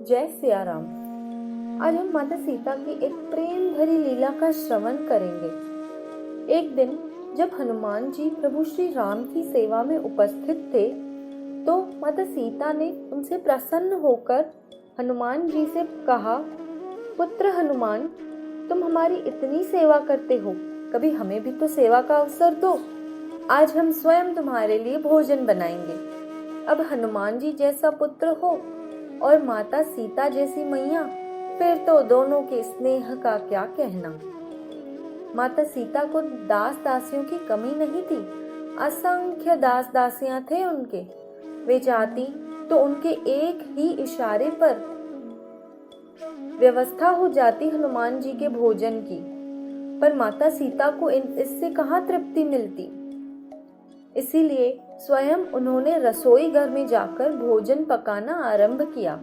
जय सिया राम। आज हम माता सीता की एक प्रेम भरी लीला का श्रवण करेंगे। एक दिन जब हनुमान जी प्रभु श्री राम की सेवा में उपस्थित थे, तो माता सीता ने उनसे प्रसन्न होकर हनुमान जी से कहा, पुत्र हनुमान, तुम हमारी इतनी सेवा करते हो, कभी हमें भी तो सेवा का अवसर दो। आज हम स्वयं तुम्हारे लिए भोजन बनाएंगे। अब हनुमान जी जैसा पुत्र हो और माता सीता जैसी मैया, फिर तो दोनों के स्नेह का क्या कहना। माता सीता को दास दासियों की कमी नहीं थी, असंख्य दास दासियां थे उनके। वे चाहती तो उनके एक ही इशारे पर व्यवस्था हो जाती हनुमान जी के भोजन की, पर माता सीता को इससे कहाँ तृप्ति मिलती। इसीलिए स्वयं उन्होंने रसोई घर में जाकर भोजन पकाना आरंभ किया।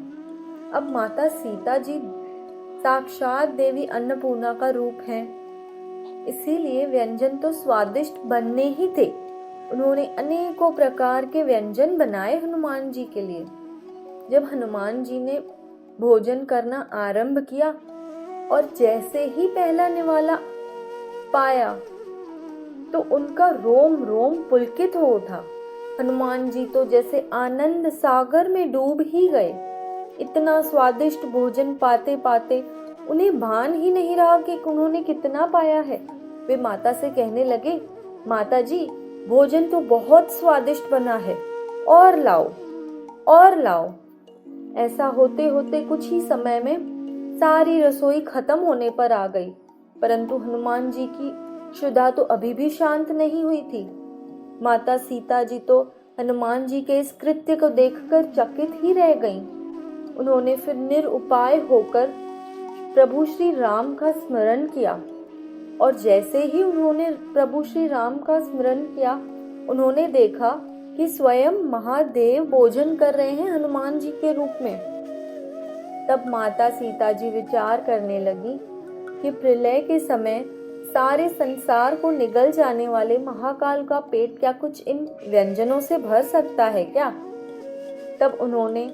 अब माता सीता जी साक्षात देवी अन्नपूर्णा का रूप हैं, इसीलिए व्यंजन तो स्वादिष्ट बनने ही थे। उन्होंने अनेकों प्रकार के व्यंजन बनाए हनुमान जी के लिए। जब हनुमान जी ने भोजन करना आरंभ किया और जैसे ही पहला निवाला पाया, तो उनका रोम रोम पुलकित हो उठा। हनुमान जी तो जैसे आनंद सागर में डूब ही गए। इतना स्वादिष्ट भोजन पाते पाते उन्हें भान ही नहीं रहा कि उन्होंने कितना पाया है। वे माता से कहने लगे, माता जी, भोजन तो बहुत स्वादिष्ट बना है, और लाओ और लाओ। ऐसा होते होते कुछ ही समय में सारी रसोई खत्म होने पर आ गई, परंतु हनुमान जी की क्षुधा तो अभी भी शांत नहीं हुई थी। माता सीता जी तो हनुमान जी के इस कृत्य को देखकर चकित ही रह गईं। उन्होंने फिर निरुपाय होकर प्रभु श्री राम का स्मरण किया, और जैसे ही उन्होंने प्रभु श्री राम का स्मरण किया, उन्होंने देखा कि स्वयं महादेव भोजन कर रहे हैं हनुमान जी के रूप में। तब माता सीता जी विचार करने लगी कि प्रलय के समय सारे संसार को निगल जाने वाले महाकाल का पेट क्या कुछ इन व्यंजनों से भर सकता है क्या। तब उन्होंने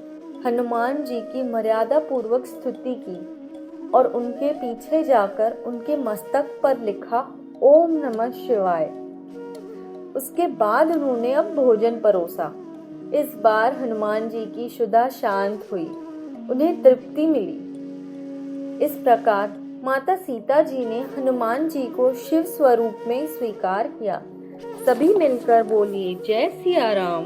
हनुमान जी की मर्यादा पूर्वक स्तुति की और उनके पीछे जाकर उनके मस्तक पर लिखा ओम नमः शिवाय। उसके बाद उन्होंने अब भोजन परोसा। इस बार हनुमान जी की क्षुधा शांत हुई, उन्हें तृप्ति मिली। इस प्रकार माता सीता जी ने हनुमान जी को शिव स्वरूप में स्वीकार किया। सभी मिलकर बोलिए, जय सिया राम।